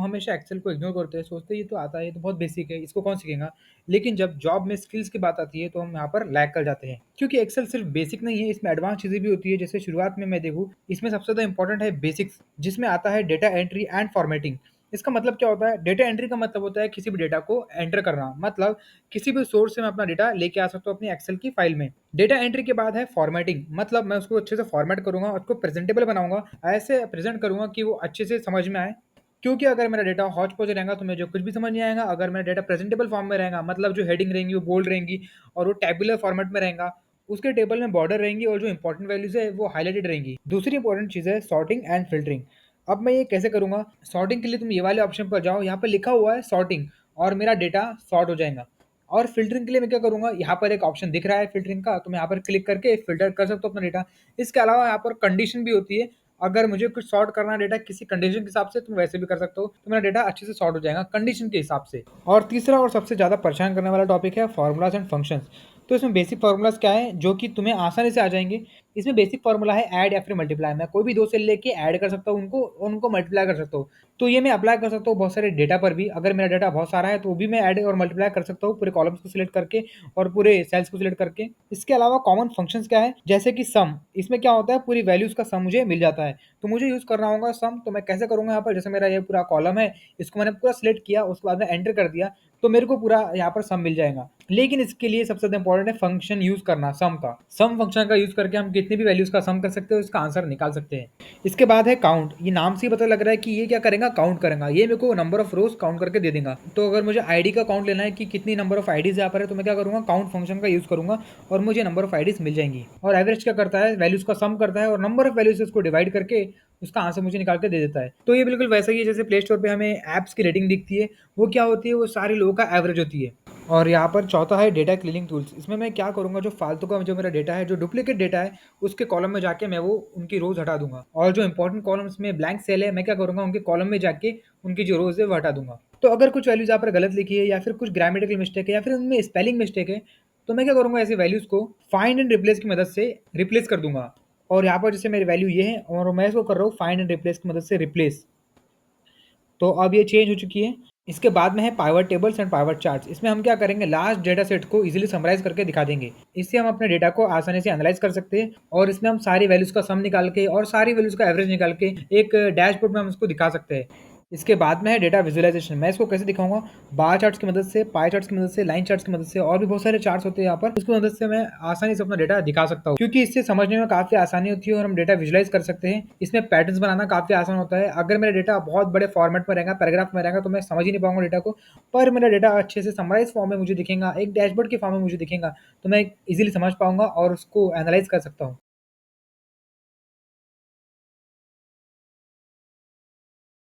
हमेशा एक्सेल को इग्नोर करते हैं, सोचते हैं ये तो आता है, ये तो बहुत बेसिक है, इसको कौन सीखेगा? लेकिन जब जॉब में स्किल्स की बात आती है, तो हम यहाँ पर लैग कर जाते हैं। क्योंकि एक्सेल सिर्फ बेसिक नहीं है, इसमें एडवांस चीज़ें भी होती है। जैसे शुरुआत में मैं देखूँ, इसमें सबसे ज़्यादा इंपॉर्टेंट है बेसिक्स, जिसमें आता है डेटा एंट्री एंड फॉर्मेटिंग। इसका मतलब क्या होता है? डेटा एंट्री का मतलब होता है किसी भी डेटा को एंटर करना, मतलब किसी भी सोर्स से मैं अपना डेटा लेके आ सकता हूँ अपनी एक्सेल की फाइल में। डेटा एंट्री के बाद है फॉर्मेटिंग, मतलब मैं उसको अच्छे से फॉर्मेट करूँगा, उसको प्रेजेंटेबल बनाऊँगा, ऐसे प्रेज़ेंट करूँगा कि वो अच्छे से समझ में आए। क्योंकि अगर मेरा डेटा हौच-पौच रहेगा तो मुझे कुछ भी समझ नहीं आएगा। अगर मेरा डेटा प्रेजेंटेबल फॉर्म में रहेगा, मतलब जो हेडिंग रहेंगी वो बोल्ड रहेंगी और वो टैबुलर फॉर्मेट में रहेगा, उसके टेबल में बॉर्डर रहेंगी और जो इंपॉर्टेंट वैल्यूज़ है वो हाइलाइटेड रहेंगी। दूसरी इंपॉर्टेंट चीज़ है सॉर्टिंग एंड फ़िल्टरिंग। अब मैं ये कैसे करूँगा? सॉर्टिंग के लिए तुम ये वाले ऑप्शन पर जाओ, यहाँ पे लिखा हुआ है सॉर्टिंग और मेरा डेटा सॉर्ट हो जाएगा। और फ़िल्टरिंग के लिए मैं क्या करूँगा? यहाँ पर एक ऑप्शन दिख रहा है फ़िल्टरिंग का, तो मैं यहाँ पर क्लिक करके फ़िल्टर कर सकता हूँ अपना डेटा। इसके अलावा यहाँ पर कंडीशन भी होती है, अगर मुझे कुछ सॉर्ट करना है डेटा किसी कंडीशन के हिसाब से, तो मैं वैसे भी कर सकता हूँ, तो मेरा डेटा अच्छे से सॉर्ट हो जाएगा कंडीशन के हिसाब से। और तीसरा और सबसे ज़्यादा परेशान करने वाला टॉपिक है फ़ॉर्मूलाज़ एंड फंक्शंस। तो इसमें बेसिक फ़ॉर्मूलाज़ क्या है, जो कि तुम्हें आसानी से आ जाएँगे। इसमें बेसिक फ़ॉर्मूला है ऐड या फिर मल्टीप्लाई। मैं कोई भी 2 सेल लेके ऐड कर सकता हूँ उनको, उनको मल्टीप्लाई कर सकता हूँ। तो ये मैं अप्लाई कर सकता हूँ बहुत सारे डेटा पर भी। अगर मेरा डेटा बहुत सारा है, तो वो भी मैं ऐड और मल्टीप्लाई कर सकता हूँ पूरे कॉलम्स को सिलेक्ट करके और पूरे सेल्स को सिलेक्ट करके। इसके अलावा कॉमन फंक्शंस क्या है, जैसे कि सम। इसमें क्या होता है, पूरी वैल्यूज़ का सम मुझे मिल जाता है। तो मुझे यूज़ करना होगा सम, तो मैं कैसे करूँगा यहाँ पर? जैसे मेरा ये पूरा कॉलम है, इसको मैंने पूरा सिलेक्ट किया, उसके बाद में एंटर कर दिया, तो मेरे को पूरा यहाँ पर सम मिल जाएगा। लेकिन इसके लिए सबसे ज़्यादा इंपॉर्टेंट है फंक्शन यूज़ करना, सम का। सम फंक्शन का यूज़ करके हम कितनी भी वैल्यूज़ का सम कर सकते हो, इसका आंसर निकाल सकते हैं। इसके बाद है काउंट। ये नाम से ही पता लग रहा है कि ये क्या करेगा, काउंट करेगा। ये मेरे को नंबर ऑफ रोज़ काउंट करके दे देगा। तो अगर मुझे आईडी का काउंट लेना है कि कितनी नंबर ऑफ आईडीज़ यहाँ पर है, तो मैं क्या करूँगा, काउंट फंक्शन का यूज़ करूँगा और मुझे नंबर ऑफ आईडीज़ मिल जाएँगी। और एवरेज क्या करता है, वैल्यूज़ का सम करता है और नंबर ऑफ वैल्यूज़ से उसको डिवाइड करके उसका आंसर मुझे निकाल के दे देता है। तो ये बिल्कुल वैसा ही है जैसे प्ले स्टोर पे हमें ऐप्स की रेटिंग दिखती है, वो क्या होती है, वो सारे लोगों का एवरेज होती है। और यहाँ पर चौथा है डेटा क्लीनिंग टूल्स। इसमें मैं क्या करूँगा, जो फालतू का जो मेरा डेटा है, जो डुप्लीकेट डेटा है, उसके कॉलम में जाके मैं वो उनकी रोज़ हटा दूँगा। और जो इंपॉर्टेंट कॉलम्स में ब्लैंक सेल है, मैं क्या करूँगा, उनके कॉलम में जाके उनकी जो रोज़ है वो हटा दूँगा। तो अगर कुछ वैल्यूज़ यहाँ पर गलत लिखी है या फिर कुछ ग्रामेटिकल मिस्टेक है या फिर उनमें स्पेलिंग मिस्टेक है, तो मैं क्या करूँगा, ऐसी वैल्यूज़ को फाइंड एंड रिप्लेस की मदद से रिप्लेस कर दूँगा। और यहाँ पर जैसे मेरी वैल्यू ये है और मैं इसको कर रहा हूँ फाइंड एंड रिप्लेस की मदद से रिप्लेस। तो अब ये चेंज हो चुकी है। इसके बाद में है pivot tables and pivot charts. इसमें हम क्या करेंगे, लार्ज डेटा सेट को इजीली समराइज़ करके दिखा देंगे। इससे हम अपने डेटा को आसानी से एनालाइज़ कर सकते हैं और इसमें हम सारी वैल्यूज़ का सम निकाल के और सारी वैल्यूज़ का एवरेज निकाल के एक डैशबोर्ड में हम उसको दिखा सकते हैं। इसके बाद में है डेटा विजुअलाइज़ेशन। मैं इसको कैसे दिखाऊँगा, बार चार्ट्स की मदद से, पाई चार्ट्स की मदद से, लाइन चार्ट्स की मदद से और भी बहुत सारे चार्ट्स होते हैं यहाँ पर। उसकी मदद से मैं आसानी से अपना डेटा दिखा सकता हूँ, क्योंकि इससे समझने में काफ़ी आसानी होती है और हम डेटा विजुअलाइज़ कर सकते हैं। इसमें पैटर्न्स बनाना काफ़ी आसान होता है। अगर मेरा डेटा बहुत बड़े फॉर्मेट में रहेगा, पैराग्राफ में रहेगा, तो मैं समझ ही नहीं पाऊँगा डेटा को। पर मेरा डेटा अच्छे से समराइज़ फॉर्म में मुझे दिखेगा, एक डैशबोर्ड के फॉर्म में मुझे दिखेगा, तो मैं ईज़िली समझ पाऊँगा और उसको एनालाइज़ कर सकता हूँ।